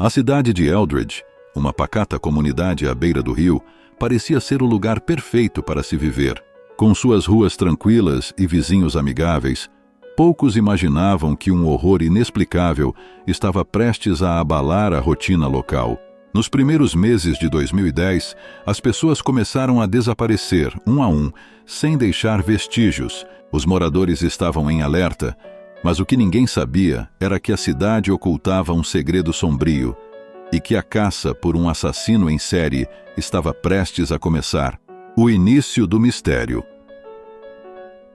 A cidade de Eldridge, uma pacata comunidade à beira do rio, parecia ser o lugar perfeito para se viver. Com suas ruas tranquilas e vizinhos amigáveis, poucos imaginavam que um horror inexplicável estava prestes a abalar a rotina local. Nos primeiros meses de 2010, as pessoas começaram a desaparecer, um a um, sem deixar vestígios. Os moradores estavam em alerta, mas o que ninguém sabia era que a cidade ocultava um segredo sombrio e que a caça por um assassino em série estava prestes a começar. O início do mistério.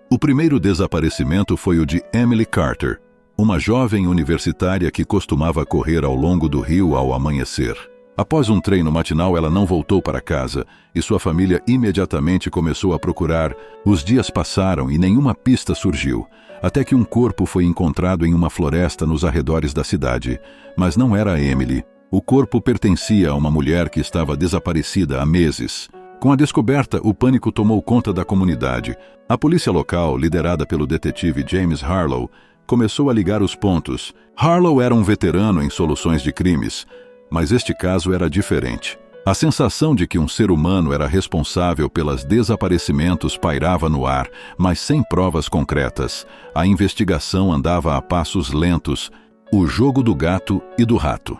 O primeiro desaparecimento foi o de Emily Carter, uma jovem universitária que costumava correr ao longo do rio ao amanhecer. Após um treino matinal, ela não voltou para casa e sua família imediatamente começou a procurar. Os dias passaram e nenhuma pista surgiu, até que um corpo foi encontrado em uma floresta nos arredores da cidade. Mas não era Emily. O corpo pertencia a uma mulher que estava desaparecida há meses. Com a descoberta, o pânico tomou conta da comunidade. A polícia local, liderada pelo detetive James Harlow, começou a ligar os pontos. Harlow era um veterano em soluções de crimes, mas este caso era diferente. A sensação de que um ser humano era responsável pelos desaparecimentos pairava no ar, mas sem provas concretas. A investigação andava a passos lentos, o jogo do gato e do rato.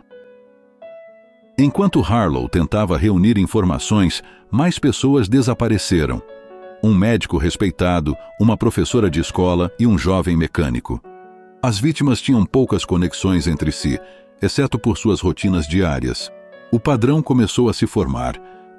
Enquanto Harlow tentava reunir informações, mais pessoas desapareceram. Um médico respeitado, uma professora de escola e um jovem mecânico. As vítimas tinham poucas conexões entre si, exceto por suas rotinas diárias. O padrão começou a se formar.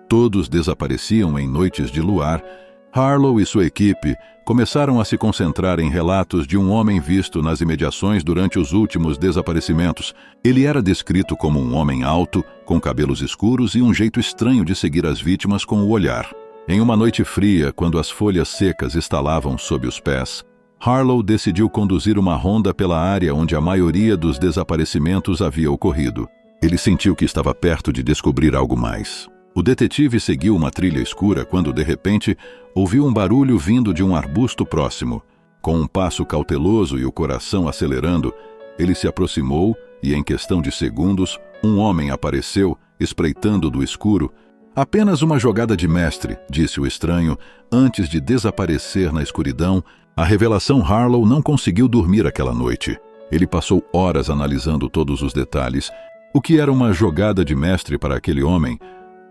Todos desapareciam em noites de luar. Harlow e sua equipe começaram a se concentrar em relatos de um homem visto nas imediações durante os últimos desaparecimentos. Ele era descrito como um homem alto, com cabelos escuros e um jeito estranho de seguir as vítimas com o olhar. Em uma noite fria, quando as folhas secas estalavam sob os pés, Harlow decidiu conduzir uma ronda pela área onde a maioria dos desaparecimentos havia ocorrido. Ele sentiu que estava perto de descobrir algo mais. O detetive seguiu uma trilha escura quando, de repente, ouviu um barulho vindo de um arbusto próximo. Com um passo cauteloso e o coração acelerando, ele se aproximou e, em questão de segundos, um homem apareceu, espreitando do escuro. Apenas uma jogada de mestre, disse o estranho, antes de desaparecer na escuridão. A revelação Harlow não conseguiu dormir aquela noite. Ele passou horas analisando todos os detalhes. O que era uma jogada de mestre para aquele homem?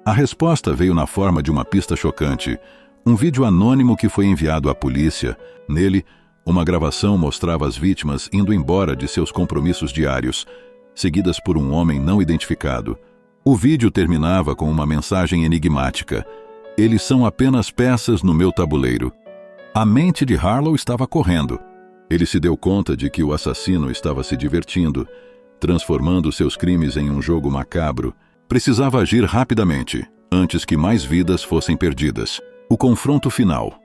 A resposta veio na forma de uma pista chocante. Um vídeo anônimo que foi enviado à polícia. Nele, uma gravação mostrava as vítimas indo embora de seus compromissos diários, seguidas por um homem não identificado. O vídeo terminava com uma mensagem enigmática: "Eles são apenas peças no meu tabuleiro." A mente de Harlow estava correndo. Ele se deu conta de que o assassino estava se divertindo, transformando seus crimes em um jogo macabro. Precisava agir rapidamente, antes que mais vidas fossem perdidas. O confronto final.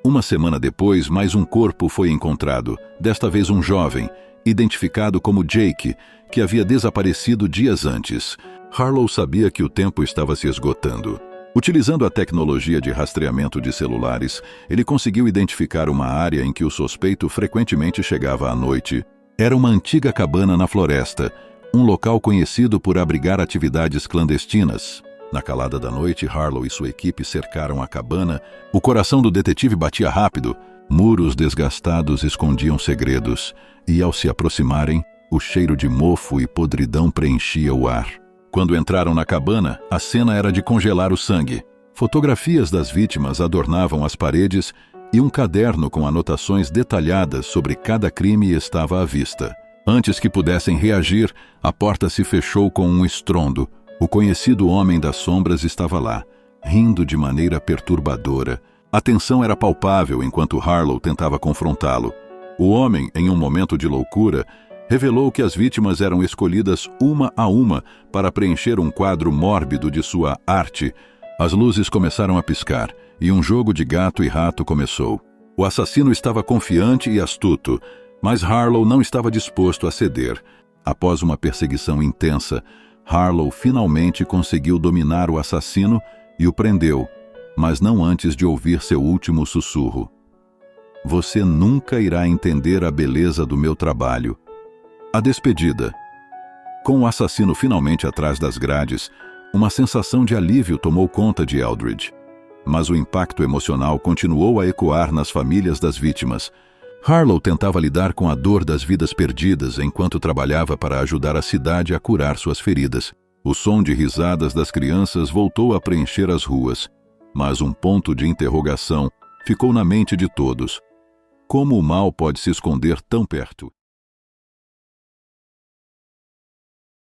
Uma semana depois, mais um corpo foi encontrado, desta vez um jovem, identificado como Jake, que havia desaparecido dias antes. Harlow sabia que o tempo estava se esgotando. Utilizando a tecnologia de rastreamento de celulares, ele conseguiu identificar uma área em que o suspeito frequentemente chegava à noite. Era uma antiga cabana na floresta, um local conhecido por abrigar atividades clandestinas. Na calada da noite, Harlow e sua equipe cercaram a cabana. O coração do detetive batia rápido. Muros desgastados escondiam segredos, e ao se aproximarem, o cheiro de mofo e podridão preenchia o ar. Quando entraram na cabana, a cena era de congelar o sangue. Fotografias das vítimas adornavam as paredes e um caderno com anotações detalhadas sobre cada crime estava à vista. Antes que pudessem reagir, a porta se fechou com um estrondo. O conhecido Homem das Sombras estava lá, rindo de maneira perturbadora. A tensão era palpável enquanto Harlow tentava confrontá-lo. O homem, em um momento de loucura, revelou que as vítimas eram escolhidas uma a uma para preencher um quadro mórbido de sua arte. As luzes começaram a piscar e um jogo de gato e rato começou. O assassino estava confiante e astuto, mas Harlow não estava disposto a ceder. Após uma perseguição intensa, Harlow finalmente conseguiu dominar o assassino e o prendeu, mas não antes de ouvir seu último sussurro: "Você nunca irá entender a beleza do meu trabalho." A despedida. Com o assassino finalmente atrás das grades, uma sensação de alívio tomou conta de Eldridge. Mas o impacto emocional continuou a ecoar nas famílias das vítimas. Harlow tentava lidar com a dor das vidas perdidas enquanto trabalhava para ajudar a cidade a curar suas feridas. O som de risadas das crianças voltou a preencher as ruas, mas um ponto de interrogação ficou na mente de todos. Como o mal pode se esconder tão perto?